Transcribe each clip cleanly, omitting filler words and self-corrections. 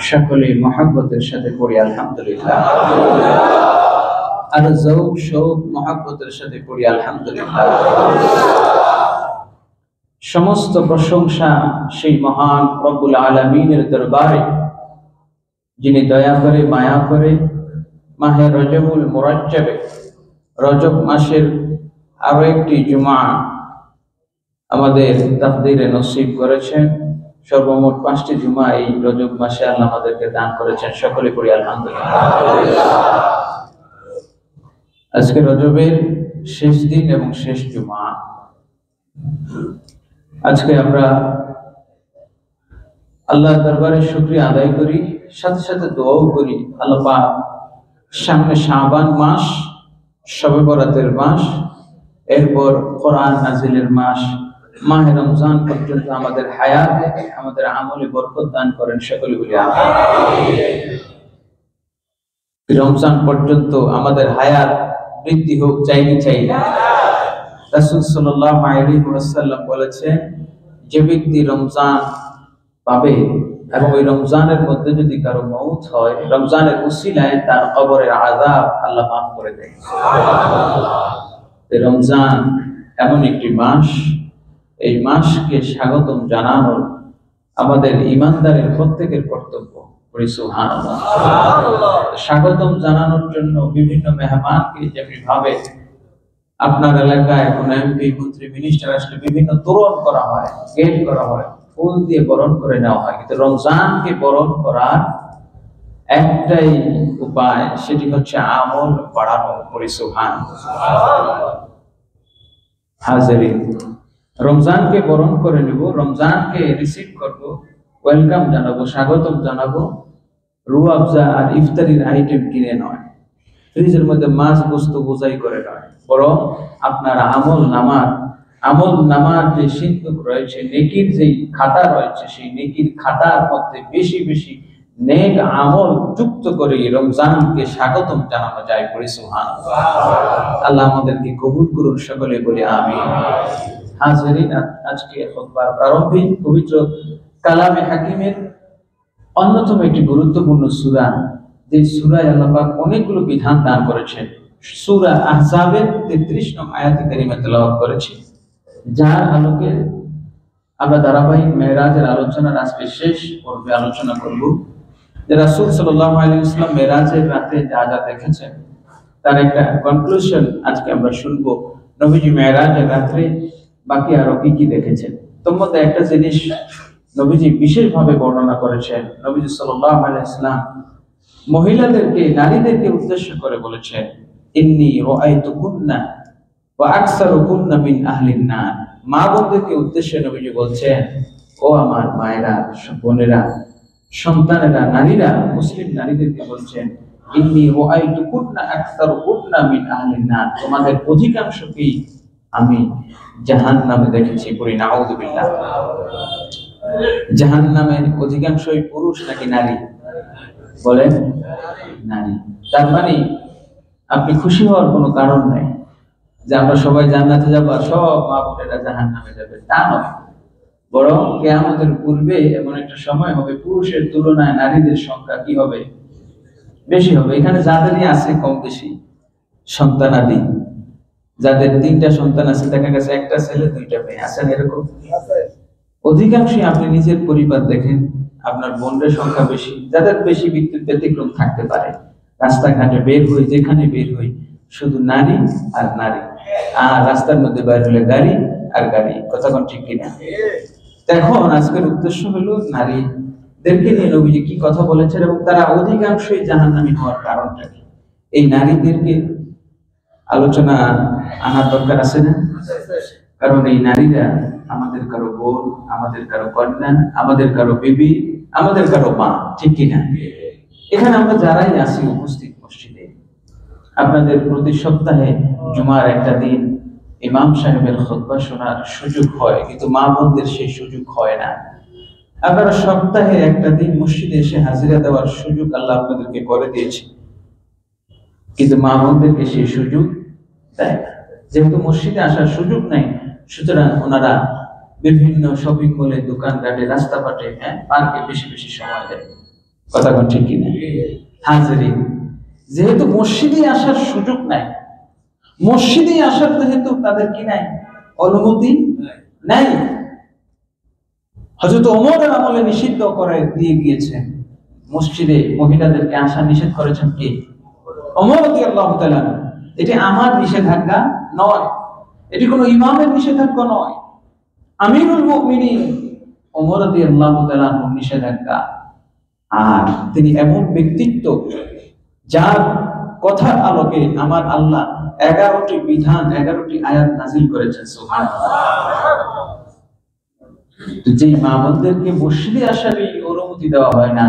সকলে মহব্বতের সাথে পড়ি আলহামদুলিল্লাহ। আর যৌক শৌক মহব্বতের সাথে পড়ি আলহামদুলিল্লাহ। সমস্ত প্রশংসা সেই মহান রব্বুল আলামিনের দরবারে, যিনি দয়া করে মায়া করে মাহে রজবুল মুরাজ্জাবে, রজব মাসের আরো একটি জুমা আমাদের তাকদীরে নসিব করেছেন। সর্বমোট 5টি জুমা এই রজব মাসে আল্লাহ আমাদেরকে দান করেছেন। সকলে পড়ি আলহামদুলিল্লাহ। আজকে রজবের শেষ দিন এবং শেষ জুমা। আজকে আমরা আল্লাহর দরবারে শুকরিয়া আদায় করি, সাথে সাথে দোয়াও করি। আল্লাহ পাক সামনে শাবান মাস, শবে বরাতের মাস, এরপর কোরআন নাজিলের মাস, মাহে রমজান পর্যন্ত আমাদের হায়াতে, আমাদের আমলে বরকত দান করেন। সকলে বলি আমিন। রমজান পর্যন্ত আমাদের হায়াত বৃদ্ধি হোক, চাই না। রাসূল সাল্লাল্লাহু আলাইহি ওয়াসাল্লাম বলেছেন, যে ব্যক্তি রমজান পাবে এবং ওই রমজানের মধ্যে যদি কারো মওত হয়, রমজানের উসিলায় তার কবরের আযাব আল্লাহ মাফ করে দেয়। রমজান এমন একটি মাস, এই মাসকে স্বাগতম জানানো আমাদের ঈমানদারের প্রত্যেকের কর্তব্য। সুবহানাল্লাহ। স্বাগতম জানানোর জন্য বিভিন্ন মেহমানকে যেমনি ভাবে আপনার এলাকায় কোন এমপি, মন্ত্রী, মিনিস্টার আসলে বিভিন্ন তোরণ করা হয়, গেট করা হয়, ফুল দিয়ে বরণ করে নেওয়া হয়, কিন্তু রমজানকে বরণ করার একটাই উপায়, সেটি হচ্ছে আমল বাড়ানো। সুবহানাল্লাহ। হাজিরিন, রমজানকে বরণ করে নেব, রমজানকে রিসিভ করব, ওয়েলকাম জানাবো, স্বাগতম জানাবো, রুহ আফজা আর ইফতারির আইটেম কিনে নয়, ফ্রিজের মধ্যে মাছ বস্তু বোঝাই করে নয়, বরং আপনার আমল নামার যে সিন্ধুক রয়েছে, নেকির যে খাতা রয়েছে, সেই নেকির খাতার মধ্যে বেশি বেশি নেক আমল যুক্ত করে রমজানকে স্বাগতম জানানো যায়। সুবহানাল্লাহ। আল্লাহ আমাদেরকে কবুল করুন। সকলে বলি আমিন। হাজিরিন, আজকে খুতবার প্রারম্ভিক পবিত্র কালামে হাকিমের অন্যতম একটি গুরুত্বপূর্ণ সূরা, যে সূরায় আল্লাহ পাক অনেকগুলো বিধান দান করেছেন। সূরা আহজাবের 33 নং আয়াতে কারিমা তেলাওয়াত করেছি, যার আলোকে আমরা ধারাবাহিক মেরাজের আলোচনার আজকে শেষ পর্বে আলোচনা করব। যে রাসূল সাল্লাল্লাহু আলাইহি ওয়াসাল্লাম মেরাজের রাতে যা যা দেখেছেন তার একটা কনক্লুশন আজকে আমরা শুনবো। নবীজি মেরাজের রাতে বাকি আরো কি দেখেছেন, তোর মধ্যে একটা জিনিস নবীজি বিশেষভাবে বর্ণনা করেছেন। নবীজি সাল্লাল্লাহু আলাইহি ওয়াসাল্লাম মহিলাদেরকে, নারীদেরকে উদ্দেশ্য করে বলেছেন, ইন্নী রাআইতুকুন্না ওয়া আকসারুকুন্না মিন আহলিন নার। মা বোনদেরকে উদ্দেশ্যে নবীজি বলছেন, ও আমার মায়েরা, বোনেরা, সন্তানেরা, নারীরা, মুসলিম নারীদেরকে বলছেন, ইন্নী রাআইতুকুন্না আকসারুকুন্না মিন আহলিন নার, তোমাদের অধিকাংশকেই আমি জাহান্নামে দেখেছি। পড়ি নাউযুবিল্লাহ। জাহান্নামের অধিকাংশই পুরুষ নাকি নারী? বলেন নারী। তার মানে আপনি খুশি হওয়ার কোনো কারণ নাই যে আমরা সবাই জান্নাতে যাব আর সব মা বোনেরা জাহান্নামে যাবে, তা নয়। বরং কিয়ামতের পূর্বে এমন একটা সময় হবে, পুরুষের তুলনায় নারীদের সংখ্যা কি হবে? বেশি হবে। এখানে যাদেরই আছে কম বেশি সন্তানাদি, যাদের 3টা সন্তান আছে, দেখা গেছে একটা ছেলে 2টা মেয়ে, আছেন এরকম? অধিকাংশই আপনি নিজের পরিবার দেখেন, আপনার বোনদের সংখ্যা বেশি। যাদের বেশি ব্যতিক্রম থাকতে পারে, রাস্তাঘাটে বের হই, যেখানে বের হই শুধু নারী আর নারী, আর রাস্তার মধ্যে বের হলে গাড়ি আর গাড়ি। কথা কোন ঠিক কিনা? এখন আজকের উদ্দেশ্য হলো নারীদেরকে নিয়ে নবীজি কি কথা বলেছেন এবং তারা অধিকাংশই জাহান্নামী হওয়ার কারণটা কি, এই নারীদেরকে আলোচনা আনার দরকার আছে না? কারণ এই নারীরা আমাদের কারো বোন, আমাদের কারো কন্যা, আমাদের কারো বিবি, আমাদের কারো মা, ঠিক কিনা? এখানে আমরা যারাই আছি উপস্থিত মসজিদে, আপনাদের প্রতি সপ্তাহে জুমার একটা দিন ইমাম সাহেবের খুতবা শোনার সুযোগ হয়, কিন্তু মা বোনদের সেই সুযোগ হয় না। আপনারা সপ্তাহে একটা দিন মসজিদে এসে হাজিরা দেওয়ার সুযোগ আল্লাহ আপনাদেরকে করে দিয়েছে, কিন্তু মা বোনদেরকে সেই সুযোগ দেয় না। যেহেতু মসজিদে আসার সুযোগ নাই, সুতরাং ওনারা বিভিন্ন শপিং মলে, দোকানঘাটে, রাস্তাঘাটে, পার্কে বেশি বেশি সময় দেয়। কথা কোন ঠিক কিনা? হাজিরিন, যেহেতু মসজিদে আসার সুযোগ নাই, মসজিদে আসার যেহেতু তাদের কি নাই, অনুমতি নাই। হযরত ওমরের আমলে নিষিদ্ধ করে দিয়ে গিয়েছেন, মসজিদে মহিলাদেরকে আসা নিষেধ করেছেন কে? ওমর রাদিয়াল্লাহু তাআলা। এটি আমার নিষেধাজ্ঞা নয়, এটি কোনো ইমামের নিষেধাজ্ঞা নয়, আমিরুল মুমিনিন ওমর রাদিয়াল্লাহু তাআলা নিষেধাজ্ঞা। আর তিনি এমন ব্যক্তিত্ব যার কথার আলোকে আমার আল্লাহ 11টি বিধান 11টি আয়াত নাযিল করেছেন। সুবহানাল্লাহ। যে মা বোনদেরকে মসজিদে আসার অনুমতি দেওয়া হয় না,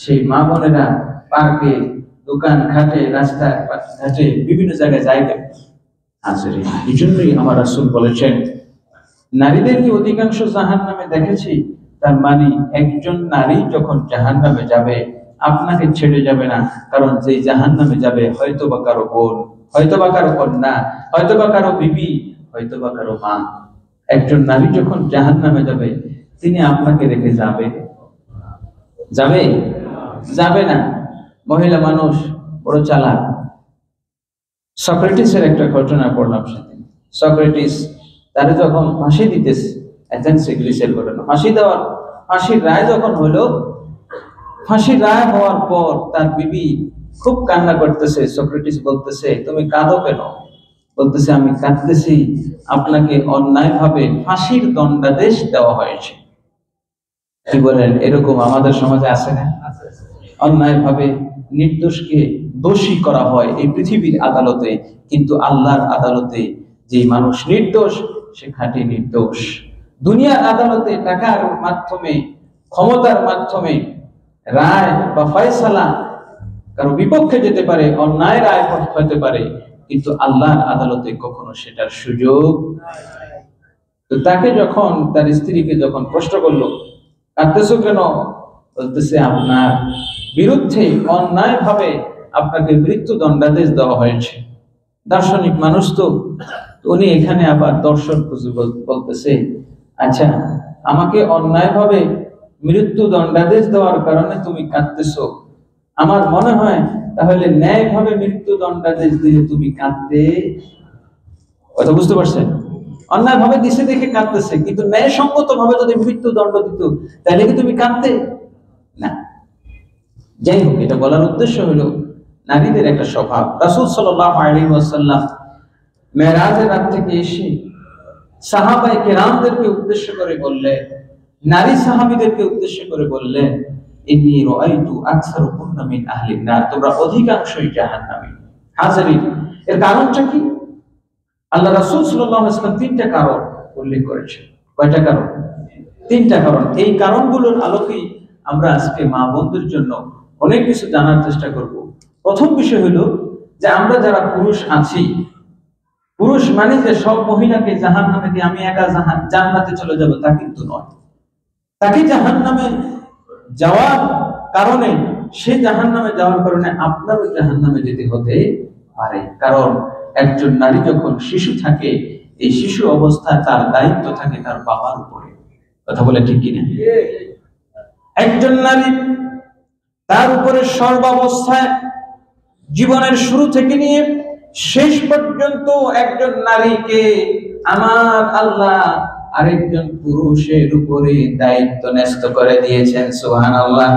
সেই মা বোনেরা পার্কে, দোকান ঘাটে, রাস্তা ঘাটে বিভিন্ন জায়গায় জায়গা আছে। এই জন্যই আমার রাসূল বলেছেন, নারীদেরকে অধিকাংশ জাহান্নামে দেখেছি, তার মানে একজন নারী যখন জাহান্নামে যাবে আপনাকে ছেড়ে যাবে না, কারণ যে জাহান্নামে যাবে হয়তোবা কারো বোন, হয়তোবা কারো কন্যা, হয়তোবা কারো বিবি, হয়তোবা কারো মা। একজন নারী যখন জাহান্নামে যাবে তিনি আপনাকে রেখে যাবে? যাবে? যাবে না। মহিলা মানুষ বড় চালাক। সক্রেটিসের একটা ঘটনা পড়লাম সেদিন। সক্রেটিস তারে যখন ফাঁসি দিতেছে, এথেন্স গ্রিসের ঘটনা, ফাঁসির রায় যখন হলো, ফাঁসির রায় হওয়ার পর তার বিবি খুব কান্না করতেছে। সক্রেটিস বলতেছে, তুমি কাঁদো কেন? বলতেছে, আমি কাঁদতেছি, আপনাকে অন্যায়ভাবে ফাঁসির দণ্ডাদেশ দেওয়া হয়েছে। কি বলেন, এরকম আমাদের সমাজে আছে না? অন্যায়ভাবে নির্দোষকে দোষী করা হয় এই পৃথিবীর আদালতে, কিন্তু আল্লাহর আদালতে যে মানুষ নির্দোষ সে খাঁটি নির্দোষ। দুনিয়ার আদালতে টাকার মাধ্যমে, ক্ষমতার মাধ্যমে রায় বা ফয়সালা কারো বিপক্ষে যেতে পারে, অন্যায় রায় হতে পারে, কিন্তু আল্লাহর আদালতে কখনো সেটার সুযোগ। তো তাকে যখন, তার স্ত্রীকে যখন প্রশ্ন করলো, কাঁদতেছো কেন? বলতেছে, আপনার বিরুদ্ধে অন্যায়ভাবে আপনাকে মৃত্যুদণ্ডাদেশ দেওয়া হয়েছে। দার্শনিক মানুষ তো, উনি এখানে আবার দর্শন খুঁজে বলতেছে, আচ্ছা আমাকে অন্যায়ভাবে মৃত্যুদণ্ডাদেশ দেওয়ার কারণে তুমি কাঁদতেছো, আমার মনে হয় তাহলে ন্যায়ভাবে মৃত্যুদণ্ডাদেশ দিলে তুমি কাঁদতে। কথা বুঝতে পারছেন? অন্যায়ভাবে দিছে দেখে কাঁদতেছে, কিন্তু ন্যায়সঙ্গত ভাবে যদি মৃত্যুদণ্ড দিত তাহলে কি তুমি কাঁদতে? না। যাই হোক, এটা বলার উদ্দেশ্য হলো নারীদের একটা স্বভাব। রাসূল সাল্লাল্লাহু আলাইহি ওয়াসাল্লাম মেরাজের রাত থেকে এসে সাহাবায়ে কেরামদেরকে উদ্দেশ্য করে বললেন, নারী সাহাবীদেরকে উদ্দেশ্য করে বললেন, ইন্নী রাআইতু আকসারুকুন্না মিন আহলিন নার, তোমরা অধিকাংশই জাহান্নামী। হাজিরিন, এর কারণটা কি? আল্লাহ রাসূল সাল্লাল্লাহু আলাইহি ওয়াসাল্লাম তিনটা কারণ উল্লেখ করেছেন। কয়টা কারণ? তিনটা কারণ। এই কারণগুলোর আলোকেই আমরা আজকে মা বোনদের জন্য অনেক কিছু জানার চেষ্টা করব। প্রথম বিষয় হলো যে আমরা যারা পুরুষ আছি, পুরুষ মানে যে সব মহিলাকে জাহান্নামে দিয়ে আমি একা জান্নাতে চলে যাব তা কিন্তু নয়। তাকে জাহান্নামে যাওয়ার কারণে, সে জাহান্নামে যাওয়ার কারণে আপনারও জাহান্নামে যেতে হতে পারে। কারণ একজন নারী যখন শিশু থাকে, এই শিশু অবস্থায় তার দায়িত্ব থাকে তার বাবার উপরে। কথা বলে ঠিক কিনা? একজন নারী তার উপরে সর্বাবস্থায়, জীবনের শুরু থেকে নিয়ে শেষ পর্যন্ত একজন নারীকে আমার আল্লাহ আরেকজন পুরুষের উপরে দায়িত্ব ন্যস্ত করে দিয়েছেন। সুবহানাল্লাহ।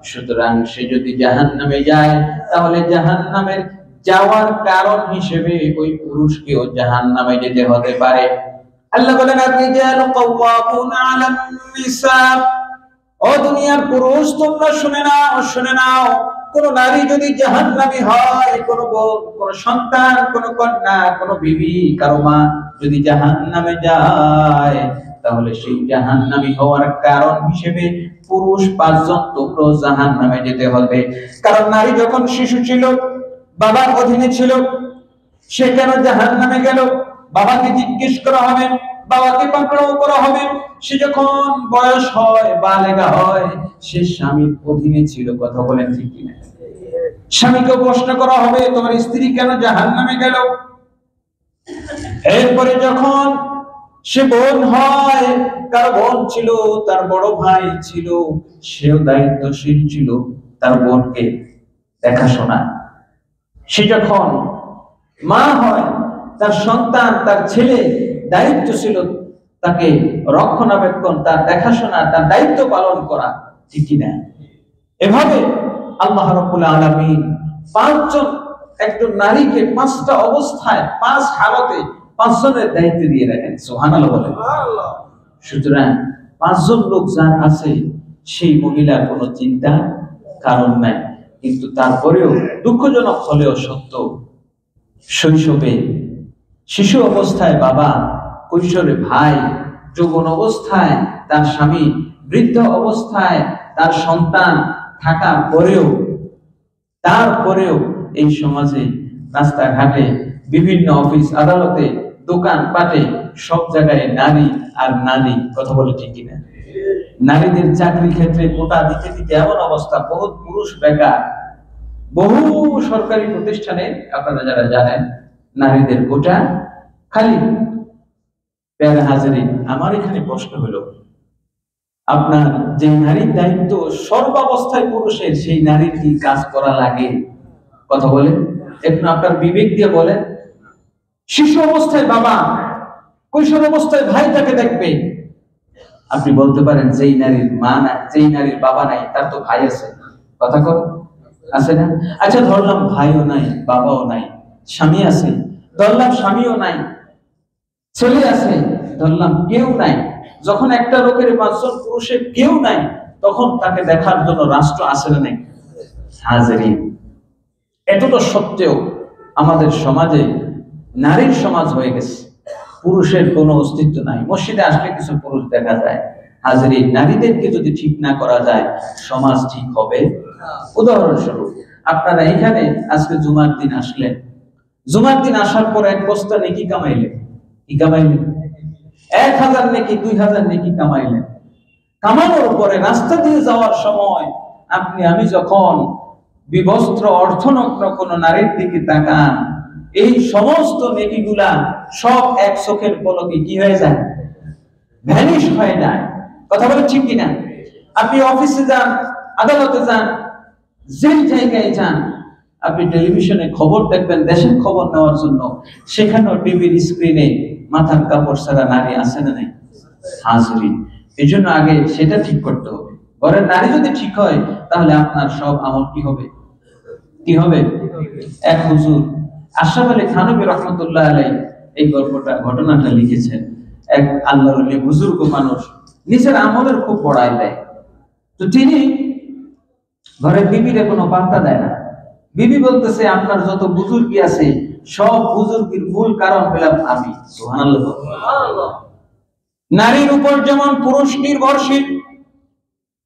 সুতরাং সে যদি জাহান্নামে যায় তাহলে জাহান্নামের যাওয়ার কারণ হিসেবে ওই পুরুষকেও জাহান্নামে যেতে হতে পারে। আল্লাহ বলেন, আর-রিজালু কাওয়ামুনা আলান নিসা। ও দুনিয়ার পুরুষ, তোমরা শুনে নাও, কোন নারী যদি জাহান্নামী হয়, কোন বোন, কোন সন্তান, কোন কন্যা, কোন বিবি, কারো মা যদি জাহান্নামে যায়, তাহলে সেই জাহান্নামী হওয়ার কারণ হিসেবে পুরুষ 5 জন তোমরাও জাহান্নামে যেতে হবে। কারণ নারী যখন শিশু ছিল, বাবার অধীনে ছিল, সে কেন জাহান্নামে গেল? বাবাকে জিজ্ঞেস করা হবে, বাবাকে পাকড়াও করা হবে। সে যখন বয়স হয়, বালেগা হয়, সে স্বামীর অধীনে ছিল। কথা বলেন ঠিক কিনা? স্বামীকে প্রশ্ন করা হবে, তোমার স্ত্রী কেন জাহান্নামে গেল? এরপরে যখন সে বোন হয়, কার বোন ছিল, তার বড় ভাই ছিল, সেও দায়িত্বশীল ছিল, তার বোনকে দেখাশোনা। সে যখন মা হয়, তার সন্তান, তার ছেলে দায়িত্ব ছিল তাকে রক্ষণাবেক্ষণ, তার দেখাশোনা, তার দায়িত্ব পালন করা, ঠিক কিনা? এভাবে আল্লাহ রাব্বুল আলামিন একজন নারীকে 5টা অবস্থায়, 5 হালতে 5 জনের দায়িত্ব দিয়ে রাখেন। সুবহানাল্লাহ বলেন। সুতরাং 5 জন লোক যার আছে, সেই মহিলার কোনো চিন্তার কারণ নাই। কিন্তু তারপরেও দুঃখজনক হলেও সত্য, শৈশবে, শিশু অবস্থায় বাবা, কৈশোরে ভাই, যৌবন অবস্থায় তার স্বামী, বৃদ্ধ অবস্থায় তার সন্তান থাকার পরেও, তারপরেও এই সমাজে, রাস্তাঘাটে, বিভিন্ন অফিস আদালতে, দোকান পাটে, সব জায়গায় নারী আর নারী। কথা বলে ঠিক কিনা? নারীদের চাকরি ক্ষেত্রে কোটা দিতে দিতে এমন অবস্থা, বহুত পুরুষ বেকার। বহু সরকারি প্রতিষ্ঠানে আপনারা যারা জানেন, নারীদের কোটা খালি। প্যারা হাজারিন, আমার এখানে প্রশ্ন হলো, আপনার যে নারীর দায়িত্ব সর্বাবস্থায় পুরুষের, সেই নারীর কি কাজ করা লাগে? কথা বলেন, এখন আপনার বিবেক দিয়ে বলেন। শিশু অবস্থায় বাবা, কৈশোর অবস্থায় ভাই তাকে দেখবে। আপনি বলতে পারেন যেই নারীর মা নাই, যেই নারীর বাবা নাই, তার তো ভাই আছে। কথা কর, আছে না? আচ্ছা, ধরলাম ভাইও নাই, বাবাও নাই, স্বামী আছে। ধরলাম স্বামীও নাই, ছেলে আছে। ধরলাম কেউ নাই। যখন একটা লোকের 5 জন পুরুষের কেউ নাই, তখন তাকে দেখার জন্য রাষ্ট্র আছে না নাই? হাজারিন, এতটা সত্ত্বেও আমাদের সমাজে নারীর সমাজ হয়ে গেছে, পুরুষের কোনো অস্তিত্ব নাই। মসজিদে আসলে কিছু পুরুষ দেখা যায়। হাজারিন, নারীদেরকে যদি ঠিক না করা যায়, সমাজ ঠিক হবে? উদাহরণস্বরূপ, আপনারা এখানে আজকে জুমার দিন আসলেন, জুমার দিন আসার পর 1 বস্তা নেকি কামাইলেন। কি কামাইলেন? 1000 নেকি, 2000 নেকি কামাইলেন। কামানোর পরে রাস্তা দিয়ে যাওয়ার সময় আমি যখন বিবস্ত্র অর্থনগ্ন কোন নারীর দিকে তাকান, এই সমস্ত নেকিগুলা সব এক চোখের পলকে কি হয়ে যায়? ভ্যানিশ হয়ে যায়। কথা বলে ঠিক কিনা? আপনি অফিসে যান, আদালতে যান, যেই জায়গায় যান, আপনি টেলিভিশনে খবর দেখবেন, দেশের খবর নেওয়ার জন্য, সেখানেও টিভির স্ক্রিনে মাথার কাপড় ছাড়া নারী আছে না নাই? হাজির। এই জন্য আগে সেটা ঠিক করতে হবে। ঘরের নারী যদি ঠিক হয়, তাহলে আপনার সব আমল কি হবে? কি হবে? এক হুজুর আশরাফ আলী থানভী রহমতুল্লাহ আলাইহি এই ঘটনাটা লিখেছেন। এক আল্লাহর ওলি বুজুর্গ মানুষ, নিজের আমলের খুব বড়াই দেয়। তো তিনি ঘরের বিবিরে কোনো বার্তা দেয় না। বিবি বলতেছে, আপনার যত বুজুর্গি আছে, সব বুজুর্গির মূল কারণ পেলাম আমি। সুবহানাল্লাহ। নারীর উপর যেমন পুরুষ নির্ভরশীল,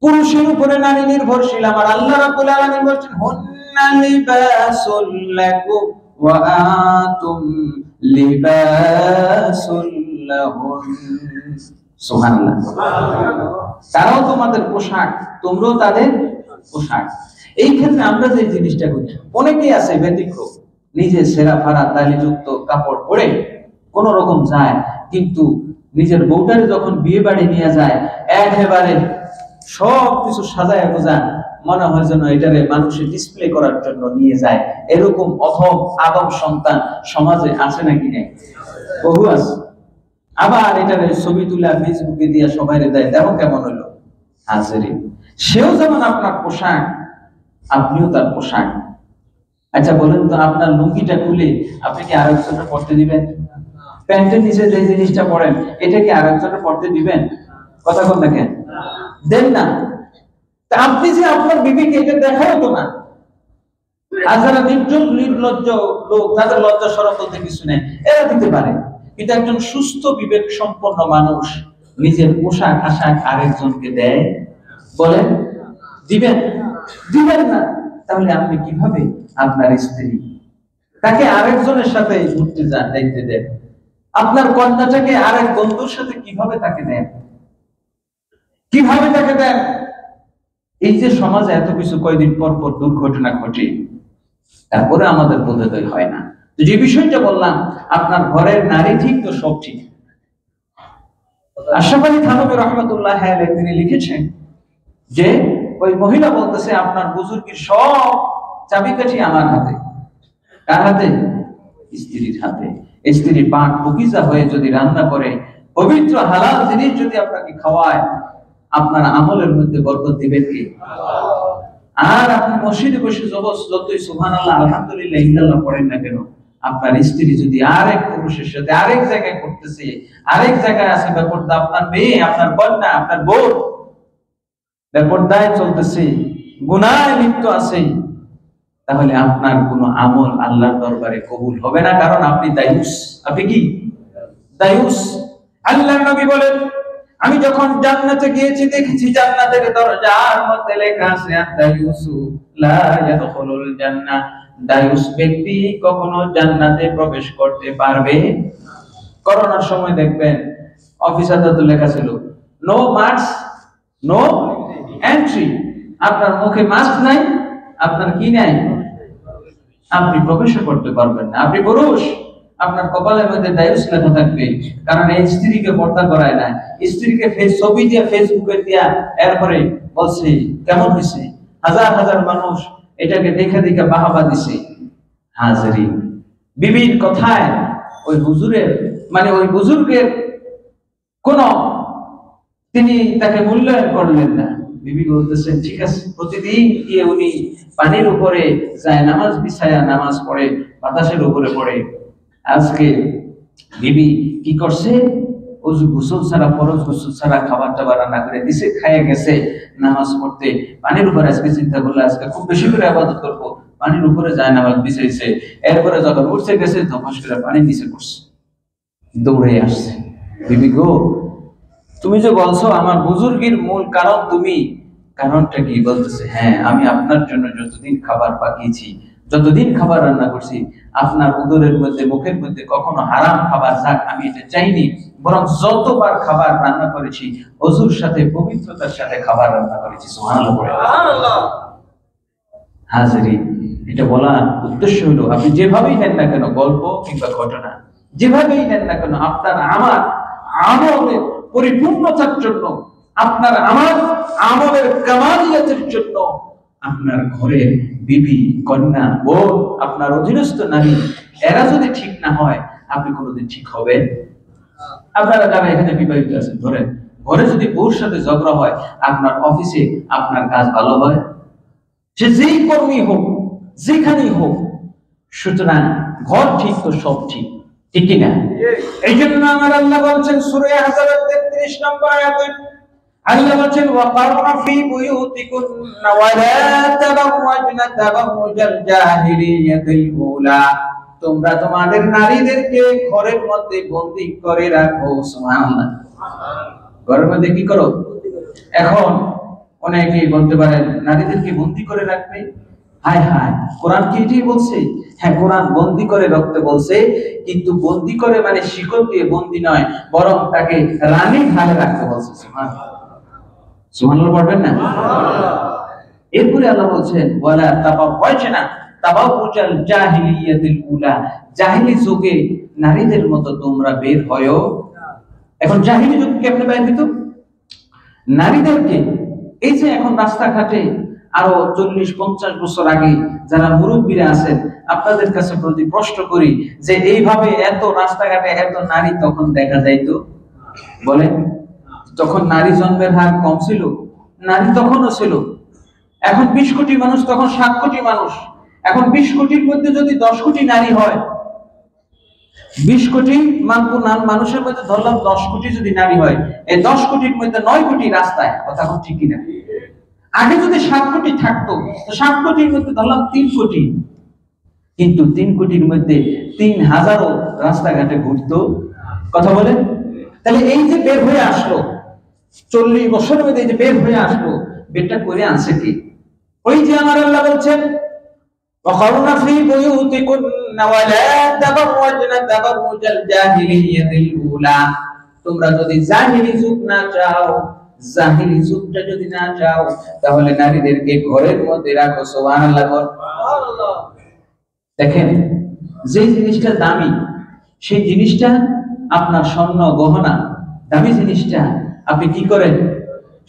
পুরুষের উপরে নারী নির্ভরশীল। আমার আল্লাহ রাব্বুল আলামিন বলেন, হুন্না লিবাসুল লাকুম ওয়া আতুম লিবাসুল লাহুন। সুবহানাল্লাহ। তারাও তোমাদের পোশাক, তোমরাও তাদের পোশাক। এই ক্ষেত্রে আমরা যে জিনিসটা করি, অনেকেই আছে ব্যতিক্রম, নিজে সেরা ফারা তালিযুক্ত কাপড় পরে কোন রকম যায়, কিন্তু নিজের বউটারে যখন বিয়ে বাড়ি নিয়ে যায়, একেবারে সব কিছু সাজায় গোজা, মনে হয় যেন এটারে মানুষের ডিসপ্লে করার জন্য নিয়ে যায়। এরকম অথম আদম সন্তান সমাজে আছে নাকি নেই? বহু আছে। আবার এটারে ছবি তুলে ফেসবুকে দিয়ে সবাইরে দেয়, দেখো কেমন হলো। হাজির, সেও যেমন আপনার পোশাক, আপনিও তার পোশাক। আচ্ছা বলেন তো, আপনার লুঙ্গিটা খুলে আপনি কি আরেকজনের পড়তে দিবেন? প্যান্টের নিচে যে জিনিসটা পরেন, এটা কি আরেকজনের পড়তে দিবেন? কথা বল না কেন? দেন না। তা আপনি যে আপনার বিবিকে এটা দেখাও তো না। আর যারা নির্লজ্জ লোক, তাদের লজ্জা শরম বলতে কিছু নেই, এরা দিতে পারে। কিন্তু একজন সুস্থ বিবেক সম্পন্ন মানুষ নিজের পোশাক আশাক আরেকজনকে দেয়? বলেন দিবেন? দিবেন না। তাহলে আপনি কিভাবে আপনার স্ত্রী তাকে আরেকজনের সাথে ঘুরতে যান, দেখতে দেন? আপনার কন্যাটাকে আরেক বন্ধুর সাথে কিভাবে তাকে দেন? কিভাবে তাকে দেন? এই যে সমাজে এত কিছু কয়দিন পর পর দুর্ঘটনা ঘটে, তারপরে আমাদের বোধোদয় হয় না। যে বিষয়টা বললাম, আপনার ঘরের নারী ঠিক তো সব ঠিক। আশরাফ আলী থানভী রহমতুল্লাহ আলাইহি তিনি লিখেছেন যে ওই মহিলা বলতেছে আপনার বুজুর্গের সব চাবিকাঠি আমার হাতে। কার হাতে? স্ত্রীর হাতে। স্ত্রী পাক পকিজা হয়ে যদি রান্না করে, পবিত্র হালাল জিনিস যদি আপনাকে খাওয়ায়, আপনার আমলের মধ্যে বরকত দিবেন কে? আর আপনি মসজিদে বসে যতই সুবহানাল্লাহ আলহামদুলিল্লাহ ইল্লাল্লাহ পড়েন না কেন, আপনার স্ত্রী যদি আরেক পুরুষের সাথে আরেক জায়গায় করতেছে, আরেক জায়গায় আছে বেপরদা, আপনার মেয়ে, আপনার কন্যা, আপনার বউ বেপরদায় চলতেছে, গুনাহে লিপ্ত আছে, তাহলে আপনার কোনো আমল আল্লাহর দরবারে কবুল হবে না, কারণ আপনি দায়ুস। আপনি কি দায়ুস? আল্লাহর নবী বলেন, আমি যখন জান্নাতে গিয়েছি দেখেছি জান্নাতের দরজার মধ্যে লেখা আছে দায়ুসু লা ইয়াদখুলুল জান্নাহ, দায়ুস ব্যক্তি কখনো জান্নাতে প্রবেশ করতে পারবে। করোনার সময় দেখবেন অফিসারটা তো লেখা ছিল নো মাস্ক নো এন্ট্রি। আপনার মুখে মাস্ক নাই, আপনার কি নাই, আপনি প্রবেশ করতে পারবেন না। আপনি পুরুষ, আপনার কপালের মধ্যে দায়ুস লেখা থাকবে, কারণ এই স্ত্রীকে পর্দা করায় না, স্ত্রীকে ছবি দিয়ে ফেসবুকে দিয়া এরপরে বলছে কেমন হয়েছে, হাজার হাজার মানুষ এটাকে দেখে দেখে বাহাবা দিছে। হাজরিন, বিবির কথায় ওই হুজুরের মানে ওই বুজুর্গের কোন তিনি তাকে মূল্যায়ন করলেন না। বিবি বলতেছেন ঠিক আছে, প্রতিদিন গিয়ে উনি পানির উপরে যায় নামাজ বিছায়া নামাজ পড়ে, বাতাসের উপরে পড়ে। আজকে বিবি কি করছে, ওযু গোসল ছাড়া, ফরজ গোসল ছাড়া খাবার টাবার রান্না করে দিছে, খাইয়ে গেছে নামাজ পড়তে। পানির উপরে আজকে চিন্তা করলে আজকে খুব বেশি করে ইবাদত করবো, পানির উপরে যায় নামাজ বিছাইছে। এরপরে যখন উঠতে গেছে ধপাস করে পানির নিচে করছে, দৌড়ে আসছে। বিবি গো, তুমি যে বলছো আমার বুজুর্গের মূল কারণ তুমি, কারণটা কি? বলতেছে হ্যাঁ, আমি আপনার জন্য যতদিন খাবার পাকিয়েছি, যতদিন খাবার রান্না করছি, আপনার উদরের মধ্যে মুখের মধ্যে কখনো হারাম খাবার যাক আমি এটা চাইনি, বরং যতবার খাবার রান্না করেছি ওযুর সাথে পবিত্রতার সাথে খাবার রান্না করেছি। সুবহানাল্লাহ। হাজরিন, এটা বলার উদ্দেশ্য হলো আপনি যেভাবেই নেন না কেন, গল্প কিংবা ঘটনা যেভাবেই নেন না কেন, আপনার আমার আমলের পরিপূর্ণতার জন্য, আপনার আমার আমলের কামালিয়াতের জন্য, আপনার ঘরের বিবি, কন্যা, বোন, আপনার অধীনস্থ নারী, এরা যদি ঠিক না হয় আপনি কোনোদিন ঠিক হবেন? আপনারা যারা এখানে বিবাহিত আছেন, ধরেন ঘরে যদি বউর সাথে ঝগড়া হয়, আপনার অফিসে আপনার কাজ ভালো হয়? সে যেই কর্মী হোক, যেখানেই হোক, সুতরাং ঘর ঠিক তো সব ঠিক, ঠিক কিনা? এই জন্য আমার আল্লাহ বলছেন সূরা আহজাবের 33 নম্বর আয়াতে, আল্লাহ বলছেন ওয়াকারনা ফি বুয়ুতিকুন্না ওয়ালা তাবাররাজনা তাবাররুজাল জাহিলিয়াতিল উলা, তোমরা তোমাদের নারীদেরকে ঘরের মধ্যে বন্দী করে রাখো। সুবহানাল্লাহ। ঘরের মধ্যে কি করো? এখন অনেকেই বলতে পারেন নারীদেরকে বন্দী করে রাখবে, হায় হায়, কোরআন কি এটাই বলছে? হ্যাঁ, কোরআন বন্দী করে রাখতে বলছে, কিন্তু বন্দী করে মানে শিকল দিয়ে বন্দী নয়, বরং তাকে রানীর হালে রাখতে বলছে। সুবহানাল্লাহ। সুবহানাল্লাহ পড়বেন না? এরপরে আল্লাহ বলছেন ওয়ালা তাবাররাজনা তাবাররুজাল জাহিলিয়াতিল উলা, জাহিলি যুগে নারীদের মতো তোমরা বের হয়ো। এখন জাহিলি যুগ কেমনে বের হইতো? নারীদেরকে এই যে এখন রাস্তাঘাটে আরো 40-50 বছর আগে যারা মুরব্বীরা আছেন, আপনাদের কাছে প্রতি প্রশ্ন করি যে এইভাবে এত রাস্তাঘাটে এত নারী তখন দেখা যাইতো? বলেন, তখন নারী জন্মের হার কম ছিল? নারী তখনও ছিল। এখন 20 কোটি মানুষ, তখন 7 কোটি মানুষ। এখন 20 কোটির মধ্যে যদি 10 কোটি নারী হয়, 20 কোটি মানুষের মধ্যে ধরলাম 10 কোটি যদি নারী হয়, এই 10 কোটির মধ্যে 9 কোটি রাস্তায়। কথা কোন ঠিক কিনা? আগে যদি 7 কোটি থাকতো, তো 7 কোটির মধ্যে ধরলাম 3 কোটি, কিন্তু 3 কোটির মধ্যে 3000ও রাস্তাঘাটে ঘুরতো। কথা বলেন, তাহলে এই যে বের হয়ে আসলো 40 বছরের মধ্যে, এই যে বের হয়ে আসলো, বেরটা করে আনছে কি? ওই যে আমার আল্লাহ বলছেন ওয়াকারনা ফি বুয়ুতিকুন্না ওয়ালা তাবাররাজনা তাবাররুজাল জাহিলিয়াতিল উলা, তোমরা যদি জাহিলি যুগ না চাও, জাহিলি যুগটা যদি না চাও, তাহলে নারীদেরকে ঘরের মধ্যে রাখো। সুবহানাল্লাহ। সুবহানাল্লাহ। দেখেন, যে জিনিসটা দামি, সেই জিনিসটা আপনার স্বর্ণ গহনা, দামি জিনিসটা আপনি কি করেন?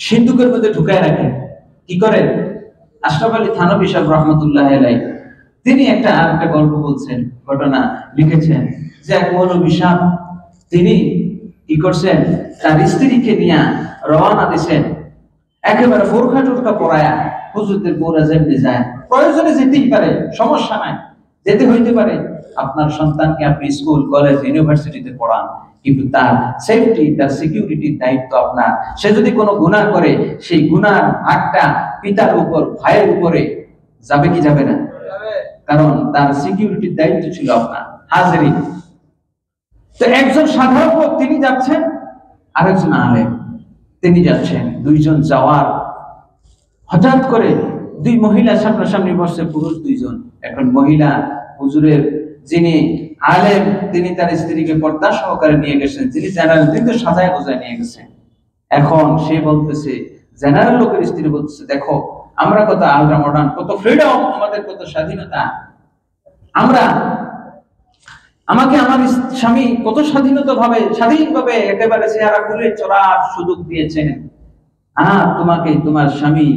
সিন্ধুকের মধ্যে ঢুকায় রাখেন। কি করেন? আশরাফ আলী থানভী সাহেব রহমতুল্লাহ আলাইহি তিনি আরেকটা গল্প বলছেন, ঘটনা লিখেছেন যে এক মৌলভী সাহেব তিনি কি করছেন, তার স্ত্রীকে নিয়ে রওনা দিয়েছেন, একেবারে বোরখা টোরখা পরায়া, হুজুরদের বউরা যেমনি যায়, প্রয়োজনে যেতেই পারে, সমস্যা নাই, যেতে হইতে পারে। আপনার সন্তানকে আপনি স্কুল, কলেজ, ইউনিভার্সিটিতে পড়ান, কিন্তু তার সেফটি, তার সিকিউরিটির দায়িত্ব আপনার। সে যদি কোনো গুনাহ করে, সেই গুনার ভাগটা পিতার উপর, ভাইয়ের উপরে যাবে কি যাবে না? কারণ তার সিকিউরিটির দায়িত্ব ছিল আপনার। হাজিরিন, তো একজন সাধারণ লোক তিনি যাচ্ছেন, আরেকজন আলেম তিনি যাচ্ছেন, দুইজন যাওয়ার হঠাৎ করে দুই মহিলা সামনাসামনি বসছে, পুরুষ দুইজন। এখন মহিলা হুজুরের যিনি আলেম তিনি তার স্ত্রীকে পর্দা সহকারে নিয়ে গেছেন, যিনি জেনারেল তিনি তো সাজায় গোজায় নিয়ে গেছেন। এখন সে বলতেছে, জেনারেল লোকের স্ত্রী বলতেছে, দেখো আমরা কত আলট্রা মডার্ন, কত ফ্রিডম, আমাদের কত স্বাধীনতা, আমাকে আমার স্বামী কত স্বাধীনভাবে একেবারে চেহারা খুলে চলার সুযোগ দিয়েছেন, আর তোমাকে তোমার স্বামী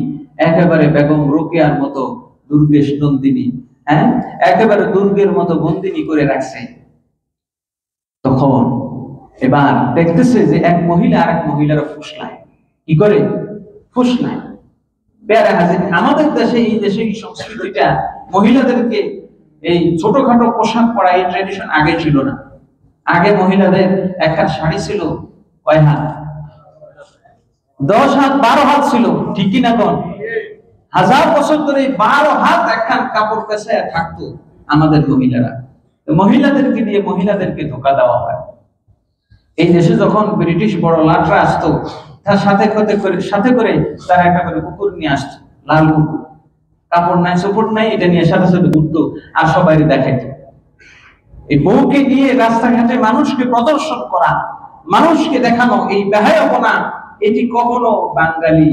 একেবারে বেগম রোকেয়ার মতো দুর্গেশ নন্দিনী, একেবারে দুর্গের মতো বন্দিনী করে রাখছে। তখন এবার দেখতেছে যে এক মহিলা আরেক মহিলার ফুসলায়, কি করে ফুসলায়। প্যারা হাজির, আমাদের দেশে এই সংস্কৃতিটা মহিলাদেরকে এই ছোটখাটো পোশাক পরা এই ট্রেডিশন আগে ছিল না। আগে মহিলাদের একটা শাড়ি ছিল কয় হাত? 10 হাত 12 হাত ছিল, ঠিক কিনা কোন? 1000 বছর ধরে 12 হাত একখান কাপড় পেছায় থাকতো আমাদের মহিলারা। মহিলাদেরকে দিয়ে মহিলাদেরকে ধোকা দেওয়া হয়। এই দেশে যখন ব্রিটিশ বড় লাটরা আসতো, তার সাথে করে তারা একটা করে কুকুর নিয়ে আসতো, লাল কুকুর, কাপড় নাই চোপড় নাই, এটা নিয়ে সাথে সাথে ঘুরতো আর সবাই দেখাইতো। এই বউকে নিয়ে রাস্তাঘাটে মানুষকে প্রদর্শন করা, মানুষকে দেখানো, এই বেহায়াপনা, এটি কখনো বাঙালি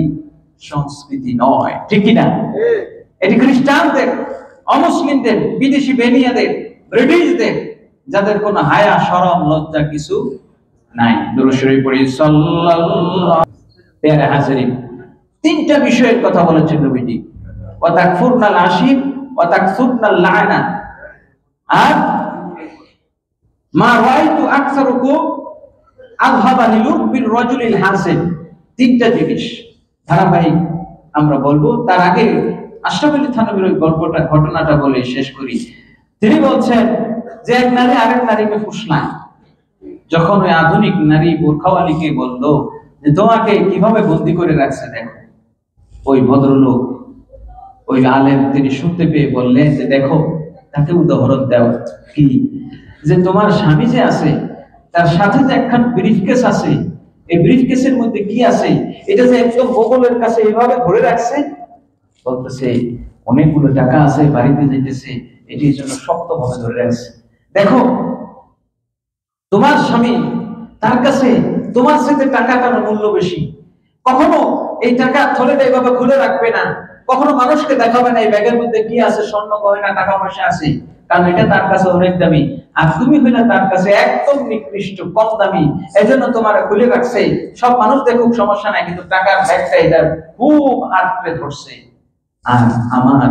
সংস্কৃতি নয়, ঠিক কিনা? এটি খ্রিস্টানদের, অমুসলিমদের, বিদেশি বেনিয়াদের, ব্রিটিশদের, যাদের কোনো হায়া শরম লজ্জা কিছু নাই। দুরূদ শরীফ পড়ি সাল্লাল্লাহু আলাইহি হাজিরিন। তিনটা বিষয়ের কথা বলেছেন নবীজি, ওয়া তাকফুরনাল আশির ওয়া তাকসুরনাল লা'না, আর মা রাআইতু আকসারুকুম আযহাবা লিলুবির রাজুলিল হাসিন। তিনটা জিনিস ধারাবাহিক আমরা বলবো। তার আগে আশরাফ আলী থানভীর ওই ঘটনাটা বলে শেষ করি। তিনি বলছেন যে এক নারী আরেক নারীকে ফুসলায়। যখন ওই আধুনিক নারী বোরখাওয়ালিকে বলল যে তোমাকে কিভাবে বন্দী করে রাখছে দেখো, ওই ভদ্রলোক, ওই আলেম তিনি শুনতে পেয়ে বললেন যে দেখো, তাকে উদাহরণ দাও, কি যে তোমার স্বামী যে আছে তার সাথে যে একখান ব্রিফকেস আছে, এই ব্রিফকেসের মধ্যে কি আছে এটা যে একদম বগলের কাছে এইভাবে ধরে রাখছে, বলতেছে অনেকগুলো টাকা আছে, বাড়িতে যাইতেছে, এটির জন্য শক্তভাবে ধরে রাখছে। দেখো তোমার স্বামী, তার কাছে তোমার সাথে টাকাটার মূল্য বেশি, কখনো এই টাকা থলেটা এইভাবে খুলে রাখবে না, কখনো মানুষকে দেখাবে না এই ব্যাগের মধ্যে কি আছে, স্বর্ণ গয়না টাকা পয়সা আছে, কারণ এটা তার কাছে অনেক দামি, আর তুমি হইলে তার কাছে একদম নিকৃষ্ট কম দামি, এজন্য তোমার খুলে রাখছে, সব মানুষ দেখুক সমস্যা নাই, কিন্তু টাকার ব্যাগটা এটা খুব আঁকড়ে ধরছে। আর আমার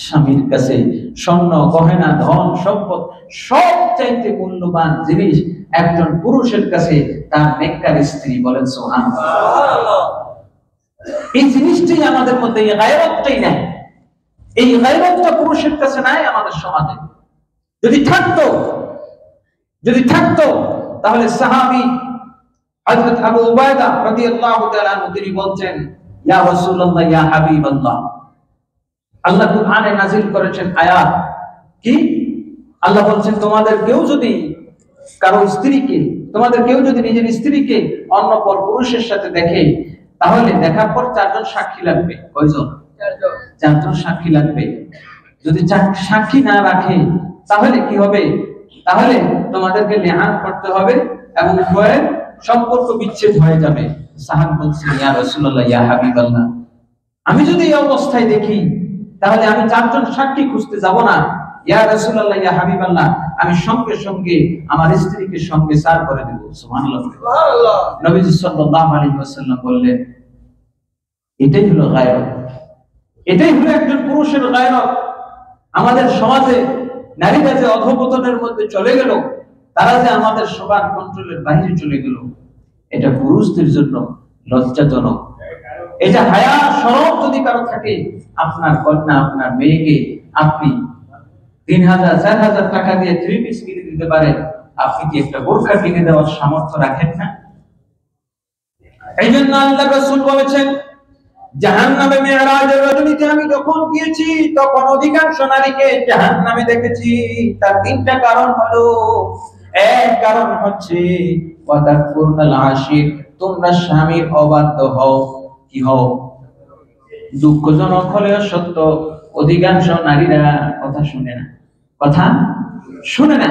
স্বামীর কাছে স্বর্ণ গয়না ধন সম্পদ সব চাইতে মূল্যবান জিনিস একজন পুরুষের কাছে তার নেককার স্ত্রী। বলেন সুবহানাল্লাহ। এই জিনিসটাই আমাদের মধ্যে, এই গায়রতটাই নাই, এই গায়রতটা পুরুষের কাছে নাই আমাদের সমাজে। যদি থাকতো তাহলে সাহাবী হযরত আবু উবাইদা রাদিয়াল্লাহু তাআলা আনহু তিনি বলছেন, ইয়া রাসূলুল্লাহ, ইয়া হাবিবাল্লাহ, আল্লাহ কুরআনে নাযিল করেছেন আয়াত, কি আল্লাহ বলছেন তোমাদের কেউ যদি নিজের স্ত্রীকে অন্য পর পুরুষের সাথে দেখে, তাহলে দেখার পর 4 জন সাক্ষী লাগবে। কয়জন? 4 জন সাক্ষী লাগবে। যদি সাক্ষী না রাখে তাহলে কি হবে? তাহলে তোমাদেরকে লিআন করতে হবে এবং উভয়ের সম্পর্ক বিচ্ছেদ হয়ে যাবে। সাহাবী বলছেন, ইয়া রাসূলুল্লাহ, ইয়া হাবিবাল্লাহ, আমি যদি এই অবস্থায় দেখি তাহলে আমি 4 জন সাক্ষী খুঁজতে যাব না। ইয়া রাসূলুল্লাহ, ইয়া হাবিবাল্লাহ, আমি সঙ্গে সঙ্গে আমার স্ত্রীকে সঙ্গে সার করে দেব। সুবহানাল্লাহ, সুবহানাল্লাহ। নবী সাল্লাল্লাহু আলাইহি ওয়াসাল্লাম বললেন, এটাই হলো গায়রত। এটাই হলো একজন পুরুষের গায়রত। আমাদের সমাজে নারীরা যে অধঃপতনের মধ্যে চলে গেল, তারা যে আমাদের সবার কন্ট্রোলের বাইরে চলে গেল, এটা পুরুষদের জন্য লজ্জাজনক। এটা হায়া শরম যদি কারো থাকে, আপনার কন্যা আপনার মেয়েকে আপনি 3000 4000 টাকা দিয়ে 3 পিস কিনে দিতে পারেন, আপনি কি একটা বোরকা কিনে দেওয়ার সামর্থ্য রাখেন না? এই জন্য আল্লাহ রাসূল বলেছেন, জাহান্নামে মেরাজের রজনীতে আমি যখন গিয়েছি তখন অধিকাংশ নারীকে জাহান্নামে দেখেছি। তার 3টা কারণ হলো, এক কারণ হচ্ছে ওয়াতাকফুরনাল আশির, তোমরা স্বামীর অবাধ্য হও। কি হও? দুঃখজনক হলেও সত্য, অধিকাংশ নারীরা কথা শুনে না, কথা শুনে না।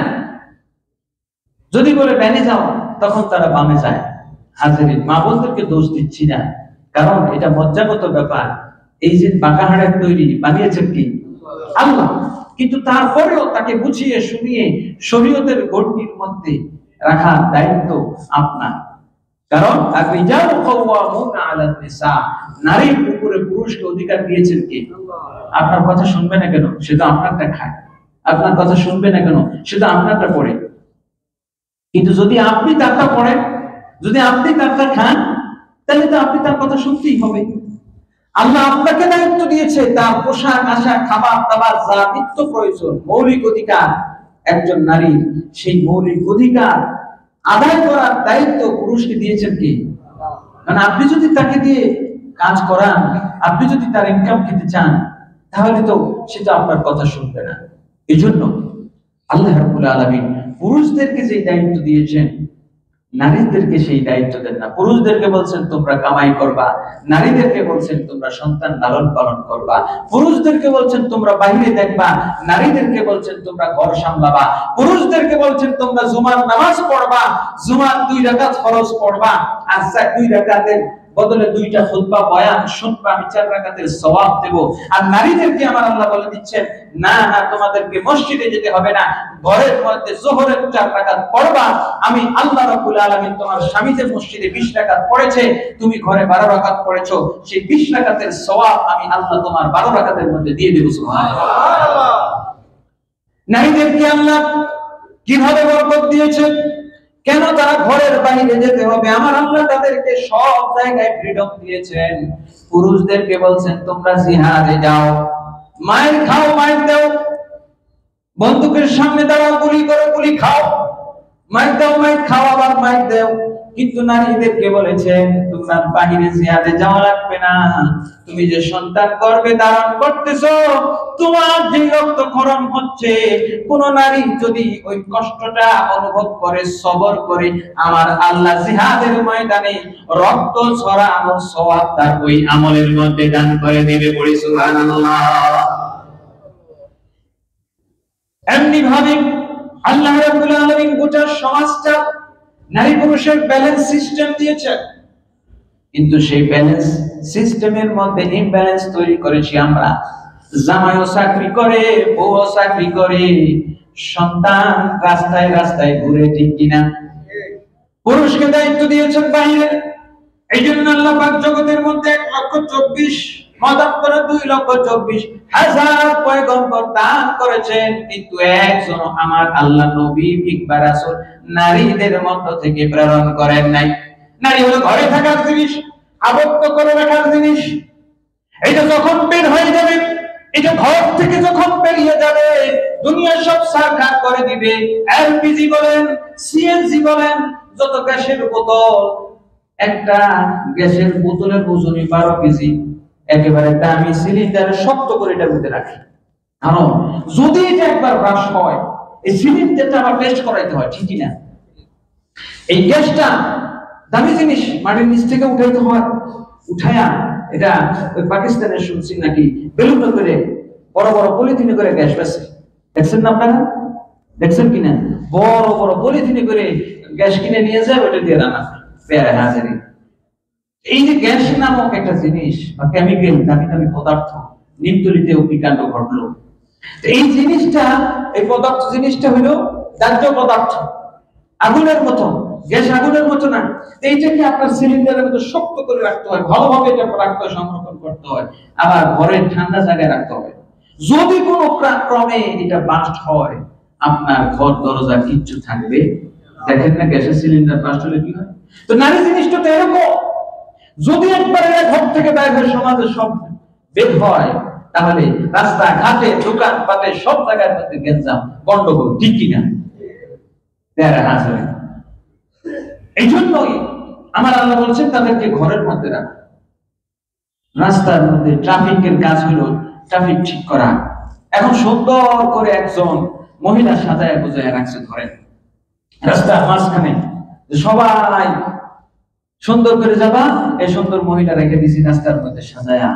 যদি বলে ডানে যাও, তখন তারা বামে যায়। হাজিরিন, মা বোনদেরকে দোষ দিচ্ছি না, কারণ এটা মজ্জাগত ব্যাপার। এই যে বাঁকা হাড়ের তৈরি বানিয়েছেন কি আল্লাহ, কিন্তু তারপরেও তাকে বুঝিয়ে শুনিয়ে শরীয়তের গণ্ডির মধ্যে রাখার দায়িত্ব আপনার। কারণ আর-রিজালু কাওয়ামুনা আলান নিসা, নারীর উপরে পুরুষকে অধিকার দিয়েছেন কে? আপনার কথা শুনবে না কেন? সে তো আপনারটা খায়। আপনার কথা শুনবে না কেন? সে তো আপনারটা পড়ে। কিন্তু যদি আপনি তারটা পড়েন, যদি আপনি তারটা খান, তাহলে তো আপনি তার কথা শুনতেই হবে। আল্লাহ আপনাকে দায়িত্ব দিয়েছে, তার পোশাক আশাক খাবার দাবার যা নিত্য প্রয়োজন, মৌলিক অধিকার একজন নারীর, সেই মৌলিক অধিকার আদায় করার দায়িত্ব পুরুষকে দিয়েছেন কে? কারণ আপনি যদি তাকে দিয়ে কাজ করান, আপনি যদি তার ইনকাম খেতে চান, তাহলে তো সেটা আপনার কথা শুনবে না। এই জন্য আল্লাহ রাব্বুল আলামিন পুরুষদেরকে যে দায়িত্ব দিয়েছেন, নারীদেরকে সেই দায়িত্ব দেন না। পুরুষদেরকে বলছেন তোমরা কামাই করবা, নারীদেরকে বলছেন তোমরা সন্তান লালন পালন করবা। পুরুষদেরকে বলছেন তোমরা বাইরে দেখবা, নারীদেরকে বলছেন তোমরা ঘর সামলাবা। পুরুষদেরকে বলছেন তোমরা জুমার নামাজ পড়বা, জুমার 2 রাকাত ফরজ পড়বা, আর 2 রাকাতের বদলে 2টা খুতবা বয়ান শুনবা, আমি 4 রাকাতের সওয়াব দেব। আর নারীদেরকে আমার আল্লাহ বলে দিচ্ছেন, না না, তোমাদেরকে মসজিদে যেতে হবে না, ঘরের মধ্যে যোহরের 4 রাকাত পড়বা। আমি আল্লাহ রাব্বুল আলামিন তোমার স্বামী যে মসজিদে 20 রাকাত পড়েছে, তুমি ঘরে 12 রাকাত পড়েছো, সেই 20 রাকাতের সওয়াব আমি আল্লাহ তোমার 12 রাকাতের মধ্যে দিয়ে দেব। সুবহানাল্লাহ। নারীদেরকে আল্লাহ কিভাবে বরকত দিয়েছেন? কেন তারা ঘরের বাইরে যেতে হবে? আমার আল্লাহ তাদেরকে সব জায়গায় ফ্রিডম দিয়েছেন। পুরুষদেরকে বলছেন তোমরা জিহাদে যাও, মায়ের খাও, মায়ের দাও, বন্দুকের সামনে দাঁড়াও, গুলি করে গুলি খাও, মায়ের দাও, মায়ের খাও, আবার মায়ের দাও। কিন্তু নারীদেরকে বলেছেন তোমরা বাহিরে জিহাদে যাওয়া লাগবে না, তুমি যে সন্তান গর্ভে ধারণ করতেছো, তোমার যে রক্তক্ষরণ হচ্ছে, কোন নারী যদি ওই কষ্টটা অনুভব করে, সবর করে, আমার আল্লাহ জিহাদের ময়দানে রক্ত ঝরানোর সওয়াব তার ওই আমলের মধ্যে দান করে দিবে। বলি সুবহানাল্লাহ। এমনি ভাবে আল্লাহ রাব্বুল আলামিন গোটা সমাজটা নারী পুরুষের ব্যালেন্স সিস্টেম দিয়েছেন, কিন্তু সেই ব্যালেন্স সিস্টেমের মধ্যে ইমব্যালেন্স তৈরি করেছি আমরা। জামাইও চাকরি করে, বউও চাকরি করে, সন্তান রাস্তায় রাস্তায় ঘুরে, ঠিক কিনা? পুরুষকে দায়িত্ব দিয়েছেন বাইরে। এই জন্য আল্লাহ পাক জগতের মধ্যে 1,24,000 মতান্তরে 2,24,000 পয়গম্বর দান করেছেন, কিন্তু একজন আমার আল্লাহ নবী কিংবা রাসূল নারীদের মধ্য থেকে প্রেরণ করেন নাই। নারী হলো ঘরে থাকার জিনিস, আবদ্ধ করে রাখার জিনিস। এটা যখন বের হয়ে যাবে, এটা ঘর থেকে যখন বেরিয়ে যাবে, দুনিয়া সব সারখার করে দিবে। এলপিজি বলেন, সিএনজি বলেন, যত গ্যাসের বোতল, একটা গ্যাসের বোতলের ওজনই 12 কেজি, একেবারে দামি সিলিন্ডারে শক্ত করে এটার মধ্যে রাখে। কারণ যদি এটা একবার ব্রাশ হয়, এই সিলিন্ডারটা আবার টেস্ট করাইতে হয়, ঠিক না? এই গ্যাসটা দামি জিনিস, মাটির নিচ থেকে উঠাইতে হয়, উঠায়া এটা ওই পাকিস্তানে শুনছি নাকি বেলুন করে বড় বড় পলিথিনে করে গ্যাস বেচে। দেখছেন না আপনারা? দেখছেন কিনা? বড় বড় পলিথিনে করে গ্যাস কিনে নিয়ে যায়, ওটা দিয়ে রান্না পেয়ারে হাজারি। এই যে গ্যাস নামক একটা জিনিস বা কেমিক্যাল, দামি দামি পদার্থ, নিমতলিতে অগ্নিকাণ্ড ঘটলো। এই জিনিসটা, এই পদার্থ জিনিসটা হলো দাহ্য পদার্থ, আগুনের মতো। গ্যাস আগুনের মতো না। এইটাকে আপনার সিলিন্ডারের মধ্যে শক্ত করে রাখতে হয়, ভালোভাবে এটা রাখতে হয়, সংরক্ষণ করতে হয়, আবার ঘরের ঠান্ডা জায়গায় রাখতে হয়। যদি কোনো ক্রমে এটা বাস্ট হয়, আপনার ঘর দরজা কিচ্ছু থাকবে। দেখেন না গ্যাসের সিলিন্ডার বাস্ট হলে কি হয়। তো নারী জিনিসটা তো এরকম, যদি একবার এরা ঘর থেকে বাইরে হয়ে সমাজে সব বের হয়, তাহলে রাস্তা ঘাটে দোকান পাটে সব জায়গার মধ্যে গেঞ্জাম গন্ডগোল, ঠিক কিনা? এই জন্যই আমার আল্লাহ বলছেন তাদেরকে ঘরের মধ্যে রাখো। রাস্তার মধ্যে ট্রাফিকের কাজ হলো ট্রাফিক ঠিক করা। এখন সুন্দর করে একজন মহিলা সাজায় গুজায় রাখছে ধরেন রাস্তার মাঝখানে, সবাই সুন্দর করে যাবা, এই সুন্দর মহিলা রেখে দিছি রাস্তার মধ্যে সাজায়া।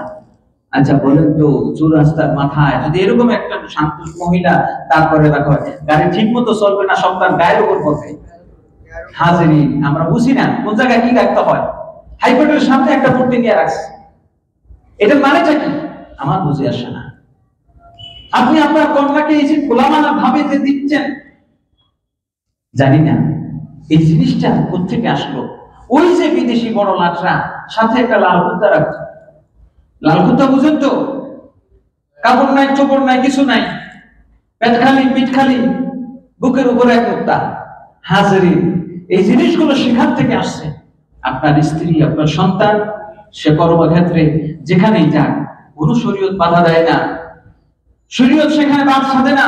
আচ্ছা বলেন তো, চুর রাস্তার মাথায় যদি এরকম একটা শান্ত মহিলা তারপরে রাখা হয়, গাড়ি ঠিক মতো চলবে না, সব তার গায়ের উপর পড়বে। হাজিরিন, আমরা বুঝি না কোন জায়গায় কি রাখতে হয়। হাইকোর্টের সামনে একটা মূর্তি নিয়ে রাখছে, এটার মানেটা কি আমার বুঝে আসে না। আপনি আপনার কন্যাকে এই যে গোলামানা ভাবে যে দিচ্ছেন, জানি না এই জিনিসটা কোথেকে আসলো। ওই যে বিদেশি বড় লাটরা সাথে একটা লাল কুত্তা রাখতো, লাল কুত্তা বুঝেন তো, কাপড় নাই চোপড় নাই কিছু নাই, পেট খালি পিঠ খালি, বুকের উপরে এক কুত্তা। হাজিরিন, এই জিনিসগুলো সেখান থেকে আসছে। আপনার স্ত্রী, আপনার সন্তান, সে কর্মক্ষেত্রে যেখানেই যাক, কোন শরীয়ত বাধা দেয় না, শরীয়ত সেখানে বাদ সাধে না,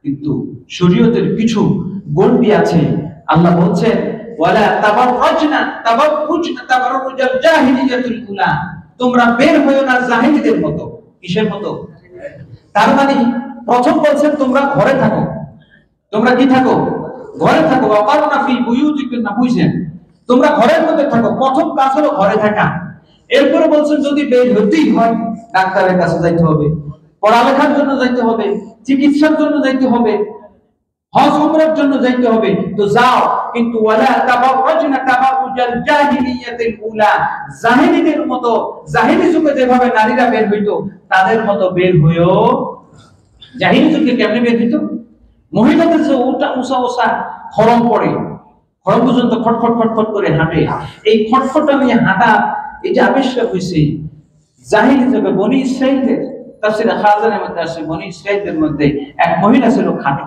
কিন্তু শরীয়তের কিছু গণ্ডি আছে। আল্লাহ বলছেন ওয়ালা তাবাররাজনা তাবাররুজনা তাবাররুজাল জাহিলিয়াতুল উলা, তোমরা বের হয়ো না জাহিলীদের মতো। কিসের মতো? তার মানে প্রথম বলছেন তোমরা ঘরে থাকো। তোমরা কি থাকো? ঘরে থাকো। ওয়াকারনা ফি বুয়ুতিকুন্না, বুঝছেন? তোমরা ঘরের মধ্যে থাকো। প্রথম কাজ হলো ঘরে থাকা। এরপরে বলছেন যদি বের হতেই হয়, ডাক্তারের কাছে যাইতে হবে, পড়ালেখার জন্য যাইতে হবে, চিকিৎসার জন্য যাইতে হবে, হজ উমরার জন্য যাইতে হবে, তো যাও, কিন্তু ওয়ালা তাবাররাজনা তাবাররুজাল জাহিলিয়াতিল উলা, জাহিলীদের মতো, জাহিলী যুগে যেভাবে নারীরা বের হইতো তাদের মতো বের হইও। জাহিলী যুগে কেমনে বের হইতো? মহিলাদের যে উঁচা খড়ম পড়ে, খড়ম পর্যন্ত খটখট খটখট করে হাঁটে, এই খটখটা নিয়ে হাঁটা এটা আবিষ্কার হয়েছে জাহিলী যুগে। বনি ইসরাঈলের তাফসীরে খাজানের মধ্যে আছে, বনি ইসরাঈলদের মধ্যে এক মহিলা ছিল খাটো।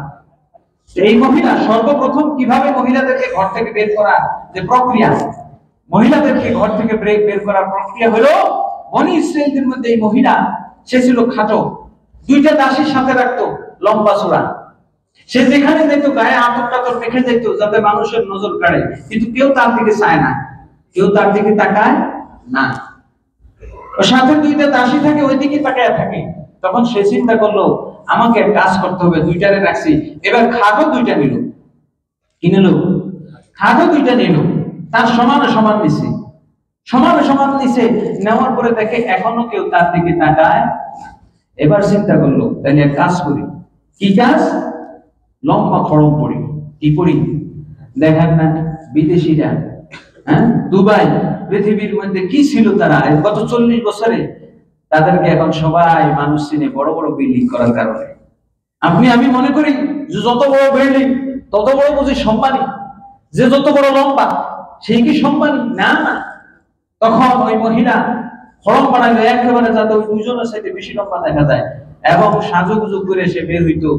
এই মহিলা সর্বপ্রথম কিভাবে মহিলাদেরকে ঘর থেকে বের করা যে প্রক্রিয়া, মহিলাদেরকে ঘর থেকে বের করার প্রক্রিয়া হলো, বনি ইসরাঈলদের মধ্যে এই মহিলা, সে ছিল খাটো, দুইটা দাসীর সাথে রাখতো, লম্বা চূড়া। সে যেখানে যেত গায়ে আতর টাতর মেখে যেত যাতে মানুষের নজর কাড়ে, কিন্তু কেউ তার দিকে চায় না, কেউ তার দিকে তাকায় না। ওর সাথে দুইটা দাসী থাকে, ওই দিকে তাকায় থাকে। তখন সে চিন্তা করলো আমাকে কাজ করতে হবে, দুইটারে রাখছি, এবার খাগো দুইটা নিল। কি নিল? খাগো দুইটা নিল, তার সমান সমান নিছে, সমান সমান নিছে। নেওয়ার পরে দেখে এখনো কেউ তার দিকে তাকায়। এবার চিন্তা করলো তাহলে এক কাজ করি। কি কাজ? লম্বা খড়ম পড়ি। কি পড়ি? দেখেন না বিদেশিরা, হ্যাঁ, দুবাই পৃথিবীর মধ্যে কি ছিল তারা গত 40 বছরে, তাদেরকে এখন সবাই মানুষ চিনে বড় বড় বিল্ডিং করার কারণে। আপনি আমি মনে করি যে যত বড় বিল্ডিং তত বড় বুঝি সম্মানী, যে যত বড় লম্বা সেই কি সম্মানী? না না। তখন ওই মহিলা খড়ম বানাইলো একেবারে যাতে ওই দুইজনের সাথে বেশি লম্বা দেখা যায়, এবং সাজুগুজু করে সে বের হইতো।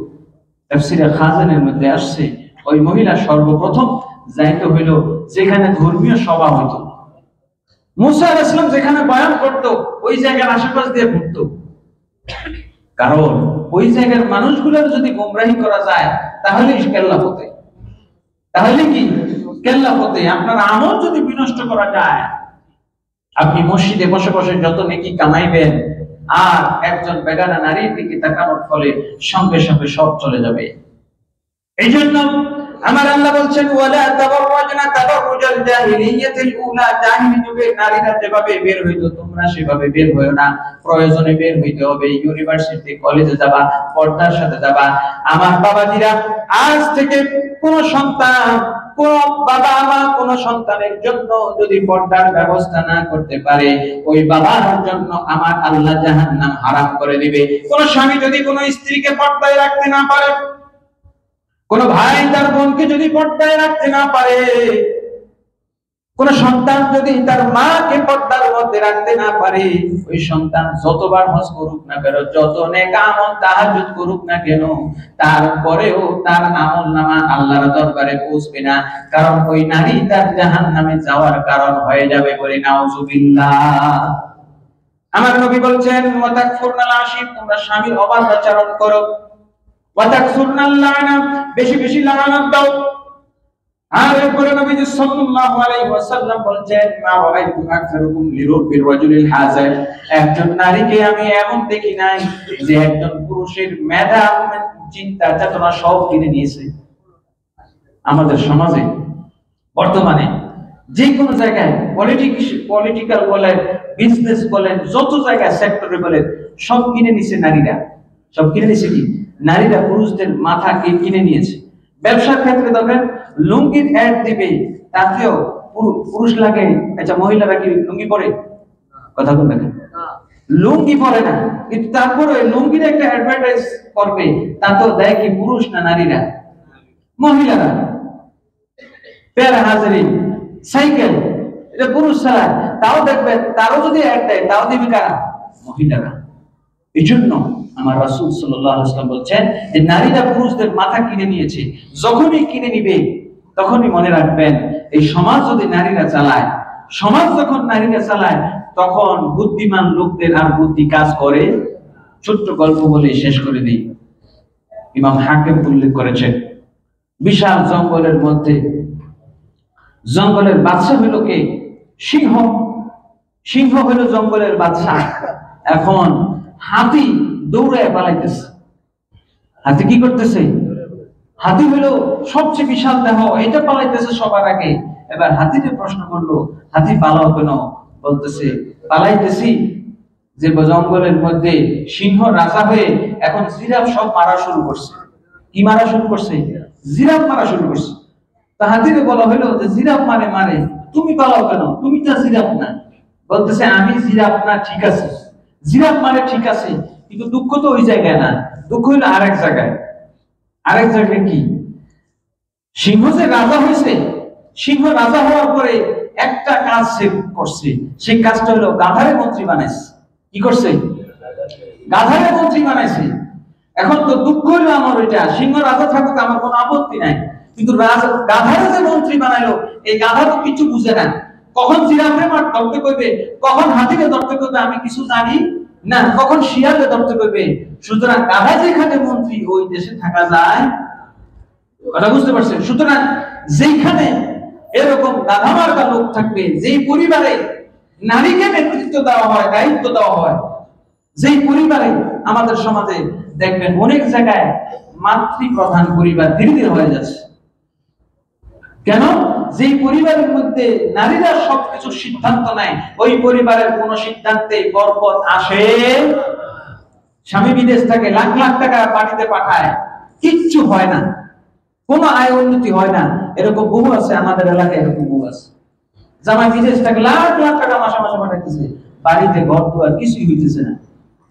তাফসীরে খাজানের মধ্যে আসছে ওই মহিলা সর্বপ্রথম যাইতে হইল যেখানে ধর্মীয় সভা হইতো। মুসা আলাইহিস সালাম যেখানে বয়ান করতো ওই জায়গার আশেপাশ দিয়ে ঘুরতো, কারণ ওই জায়গার মানুষগুলোর যদি গোমরাহি করা যায় তাহলে কেল্লা হতে, তাহলে কি কেল্লা হতে। আপনার আমল যদি বিনষ্ট করা যায়, আপনি মসজিদে বসে বসে যত নেকি কামাইবেন, আর একজন বেগানা নারীর দিকে তাকানোর ফলে সঙ্গে সঙ্গে সব চলে যাবে। এই জন্য আমার আল্লাহ বলছেন ওয়ালা তাবাররাজনা তাবাররুজাল জাহিলিয়াতিল উলা, জাহিলি যুগে নারীরা যেভাবে বের হইতো তোমরা সেভাবে বের হইও না। প্রয়োজনে বের হইতে হবে, ইউনিভার্সিটি কলেজে যাবা, পর্দার সাথে যাবা। আমার বাবাজিরা, আজ থেকে কোন সন্তান, কোন বাবা মা কোন সন্তানের জন্য যদি পর্দার ব্যবস্থা না করতে পারে, ওই বাবার জন্য আমার আল্লাহ জাহান্নাম হারাম করে দিবে। কোন স্বামী যদি কোন স্ত্রীকে পর্দায় রাখতে না পারে, কোন ভাই তার বোনকে যদি পর্দায় রাখতে না পারে, কোন সন্তান যদি তার মাকে পর্দার মধ্যে রাখতে না পারে, ওই সন্তান যতবার হজ করুক না কেন, যত নেক আমল তাহাজ্জুদ করুক না কেন, তারপরেও তার আমলনামা আল্লাহর দরবারে পৌঁছবে না। কারণ ওই নারী তার জাহান্নামে যাওয়ার কারণ হয়ে যাবে। বলে নাউজুবিল্লাহ। আমার নবী বলছেন, ওয়াতাকফুরনাল আশির, তোমরা স্বামীর অবাধ আচরণ করো। ওয়াতাকসুরনাল লানা, বেশি বেশি লানত দাও। আর এরপরে নবীজি সাল্লাল্লাহু আলাইহি ওয়াসাল্লাম বলছেন, মা রাআইতু আকসারুকুম লিরুবির রাজুলিল হাযার, একজন নারীকে আমি এমন দেখি নাই যে একজন পুরুষের মেধা, চিন্তা, চেতনা সব কিনে নিয়েছে। আমাদের সমাজে বর্তমানে যে কোনো জায়গায় পলিটিক্যাল বলেন, বিজনেস বলেন, যত জায়গায় সেক্টরে বলেন, সব কিনে নিছে নারীরা। সব কিনে নিছে কি? নারীরা পুরুষদের মাথাকে কিনে নিয়েছে। ব্যবসার ক্ষেত্রে দেখেন, লুঙ্গির অ্যাড দিবে, তাতেও পুরুষ লাগে। আচ্ছা, মহিলারা কি লুঙ্গি পরে? কথা বল, দেখেন লুঙ্গি পরে না, কিন্তু তারপরে লুঙ্গির একটা অ্যাডভার্টাইজ করবে, তাতেও দেয় কি পুরুষ না নারীরা? মহিলারা। প্যারা হাজারি সাইকেল, এটা পুরুষ ছাড়া, তাও দেখবেন, তারও যদি অ্যাড দেয়, তাও দিবে কারা? মহিলারা। এই জন্য আমার রাসূল সাল্লাল্লাহু আলাইহি ওয়াসাল্লাম বলছেন যে নারীরা পুরুষদের মাথা কিনে নিয়েছে। যখনই কিনে নিবে, তখনই মনে রাখবেন, এই সমাজ যদি নারীরা চালায়, সমাজ যখন নারীরা চালায়, তখন বুদ্ধিমান লোকদের আর বুদ্ধি কাজ করে। ছোট্ট গল্প বলে শেষ করে দিই। ইমাম হাকিম উল্লেখ করেছেন, বিশাল জঙ্গলের মধ্যে, জঙ্গলের বাদশা হইল কে? সিংহ। সিংহ হইল জঙ্গলের বাদশা। এখন হাতি দৌড়ায় পালাইতেছে। হাতি কি করতেছে? হাতি হইল সবচেয়ে বিশাল দেহ, এটা পালাইতেছে সবার আগে। এবার হাতিকে প্রশ্ন করলো, হাতি পালাও কেন? বলতেছে, পালাইতেছি যে জঙ্গলের মধ্যে সিংহ রাজা হয়ে এখন জিরাফ সব মারা শুরু করছে। কি মারা শুরু করছে? জিরাফ মারা শুরু করছে। তা হাতিকে বলা হইলো যে জিরাফ মারে মারে, তুমি পালাও কেন? তুমি তো জিরাফ না। বলতেছে, আমি জিরাফ না, ঠিক আছে, জিরাফ মানে ঠিক আছে, কিন্তু দুঃখ তো ওই জায়গায় না, দুঃখ হইলো আরেক জায়গায়। আরেক জায়গায় কি? সিংহ যে রাজা হয়েছে, সিংহ রাজা হওয়ার পরে একটা কাজ সে করছে, সেই কাজটা হলো গাধারে মন্ত্রী বানাইছে। কি করছে? গাধারে মন্ত্রী বানাইছে। এখন তো দুঃখ হইলো আমার, ওইটা সিংহ রাজা থাকুক, আমার কোনো আপত্তি নাই, কিন্তু গাধারে যে মন্ত্রী বানাইলো, এই গাধা তো কিছু বুঝে না। কখন জিরাফে ধরতে করবে, কখন হাতিকে ধরতে করবে আমি কিছু জানি না, কখন শিয়ালে ধরতে করবে। সুতরাং গাধা যেখানে মন্ত্রী, ওই দেশে থাকা যায়। কথা বুঝতে পারছেন? সুতরাং যেখানে এরকম গাধামার্কা লোক থাকবে, যেই পরিবারে নারীকে নেতৃত্ব দেওয়া হয়, দায়িত্ব দেওয়া হয়, যেই পরিবারে, আমাদের সমাজে দেখবেন অনেক জায়গায় মাতৃপ্রধান পরিবার ধীরে ধীরে হয়ে যাচ্ছে। কেন? যেই পরিবারের মধ্যে নারীরা সবকিছু সিদ্ধান্ত নেয়, ওই পরিবারের কোন সিদ্ধান্তে বরকত আসে। স্বামী বিদেশ থেকে লাখ লাখ টাকা পানিতে পাঠায়, কিচ্ছু হয় না, কোনো আয় উন্নতি হয় না। এরকম বহু আছে আমাদের এলাকায়, এরকম বহু আছে। জামাই বিদেশ থেকে লাখ লাখ টাকা মাসে মাসে পাঠাইতেছে, বাড়িতে ঘর দুয়ার কিছুই হইতেছে না।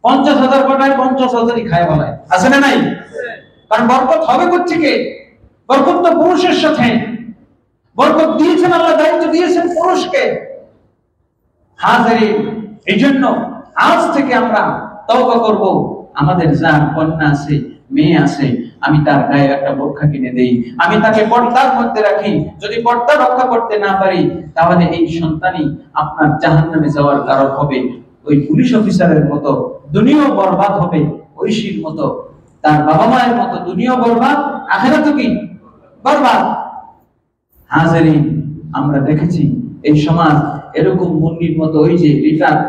50,000 পাঠায়, 50,000ই খায় বলায়। আছে না নাই? কারণ বরকত হবে কোত্থেকে? বরকত তো পুরুষের সাথে। বরকত দিয়েছেন আল্লাহ, দায়িত্ব দিয়েছেন পুরুষকে। হাজারিন, এই জন্য আজ থেকে আমরা তওবা করব। আমাদের যার কন্যা আছে, মেয়ে আছে, আমি তার গায়ে একটা বোরখা কিনে দেই, আমি তাকে পর্দার মধ্যে রাখি। যদি পর্দা রক্ষা করতে না পারি, তাহলে এই সন্তানই আপনার জাহান্নামে যাওয়ার কারণ হবে। ওই পুলিশ অফিসারের মতো দুনিয়াও বরবাদ হবে, ঐশীর মতো, তার বাবা মায়ের মতো দুনিয়াও বরবাদ, আখিরাতও কি বরবাদ। হাজারিন, আমরা দেখেছি এই সমাজ এরকম মুন্নির মতো, ওই যে রিফাত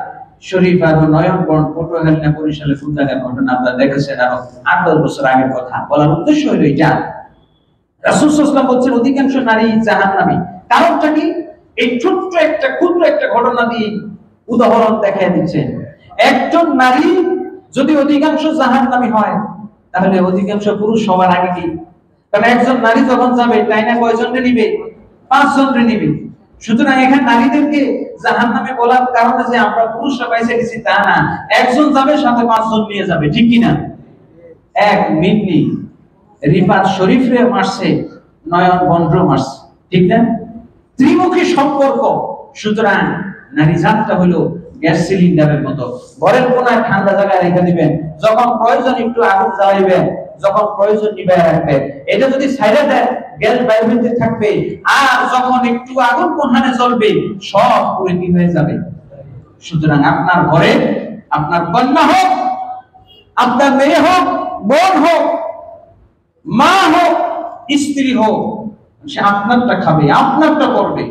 শরীফ আর নয়নবর্ণ পটুয়াখালী বরিশালে ফুলদাগার ঘটনা আপনারা দেখেছেন, আরো 8-10 বছর আগের কথা। বলার উদ্দেশ্য হলো এটা, রাসূল সাল্লাল্লাহু আলাইহি ওয়াসাল্লাম বলছেন অধিকাংশ নারী জাহান্নামী। কারণটা কি? এই ছোট্ট একটা ক্ষুদ্র একটা ঘটনা দিয়ে উদাহরণ দেখায় দিচ্ছেন। একজন নারী যদি অধিকাংশ জাহান্নামী হয়, তাহলে অধিকাংশ পুরুষ সবার আগে কি? কারণ একজন নারী যখন যাবে, তাই না কয়জনকে নিবে? 5 জনকে নিবে। সুতরাং এখানে নারীদেরকে জাহান্নামে বলার কারণে যে আমরা পুরুষরা পাইছে গেছি তা না, একজন যাবে সাথে 5 জন নিয়ে যাবে, ঠিক কি না? এক মিনিট রিফাত শরীফরে মারছে, নয়ন বন্দ্র মারছে, ঠিক না? ত্রিমুখী সম্পর্ক। সুতরাং নারী জাতটা হলো গ্যাস সিলিন্ডারের মতো, ঘরের কোনায় ঠান্ডা জায়গায় রেখে দিবেন, যখন প্রয়োজন একটু আগুন জ্বালাইবেন, যখন প্রয়োজন নিভায় রাখবেন। এটা যদি ছাইড়া দেন গ্যাস বাইরে হইতে থাকবে, আর যখন একটু আগুন কোনখানে জ্বলবে সব পুড়ে কি হয়ে যাবে। সুতরাং আপনার ঘরে আপনার কন্যা হোক, আপনার মেয়ে হোক, বোন হোক, মা হোক, স্ত্রী হোক, সে আপনারটা খাবে, আপনারটা করবে,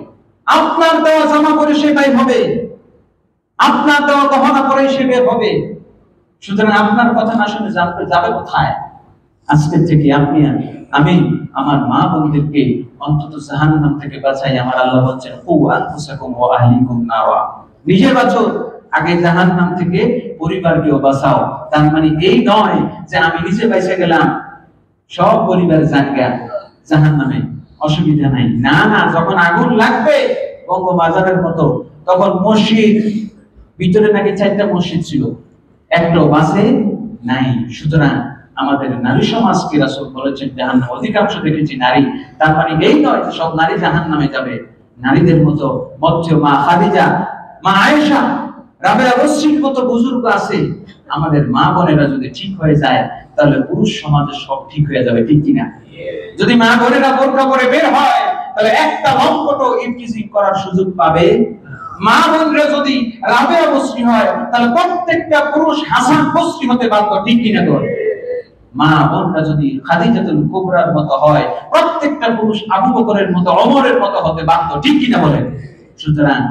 আপনার দেওয়া জামা পরে সে বের হবে, আপনার দেওয়া গহনা পরে সে বের হবে। সুতরাং আপনার কথা না শুনে জানতে যাবে কোথায়? আজকে থেকে আমি আমার মা বোনদেরকে অন্তত জাহান্নাম থেকে বাঁচাই। আমার আল্লাহ বলছেন কু আনফুসাকুম ওয়া আহলিকুম নারা, নিজে বাঁচো, আগে জাহান্নাম থেকে পরিবারকেও বাঁচাও। তার মানে এই নয় যে আমি নিজে বেঁচে গেলাম সব পরিবার জায়গা জাহান্নামে, অসুবিধা নাই। না না, যখন আগুন লাগবে বঙ্গবাজারের মতো, তখন মসজিদ, ভিতরে নাকি 4টা মসজিদ ছিল, একটাও বাঁচে নাই। সুতরাং আমাদের নারী সমাজকে রাসূল বলেছেন জাহান্নাম, অধিকাংশ দেখেছি নারী। তার মানে এই নয় সব নারী জাহান্নামে যাবে। নারীদের মতো মধ্য মা খাদিজা, মা আয়েশা, রাবেয়া বসরির মতো বুজুর্গ আছে। আমাদের মা বোনেরা যদি ঠিক হয়ে যায় তাহলে পুরুষ সমাজে সব ঠিক হয়ে যাবে, ঠিক কিনা? যদি মা বোনেরা বোরকা পরে বের হয় তাহলে একটা লম্পটও ইফটিজিং করার সুযোগ পাবে। মা বোনরা যদি রাবেয়া বসরি হয় তাহলে প্রত্যেকটা পুরুষ হাসান বসরি হতে বাধ্য, ঠিক কিনা? তো মা বোনরা যদি খাদিজাতুল কুবরার মতো হয় প্রত্যেকটা পুরুষ আবু বকরের মতো, ওমরের মতো হতে বাধ্য, ঠিক কিনা বলেন? সুতরাং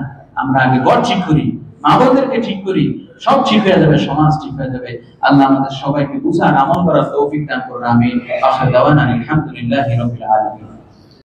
আমরা আগে ঘর ঠিক করি, মা বোনদেরকে ঠিক করি, সব ঠিক হয়ে যাবে, সমাজ ঠিক হয়ে যাবে। আল্লাহ আমাদের সবাইকে বুঝার আমল করার তৌফিক দান করুন। আমিন। আখির দাওয়ানা আলহামদুলিল্লাহি রাব্বিল আলামিন।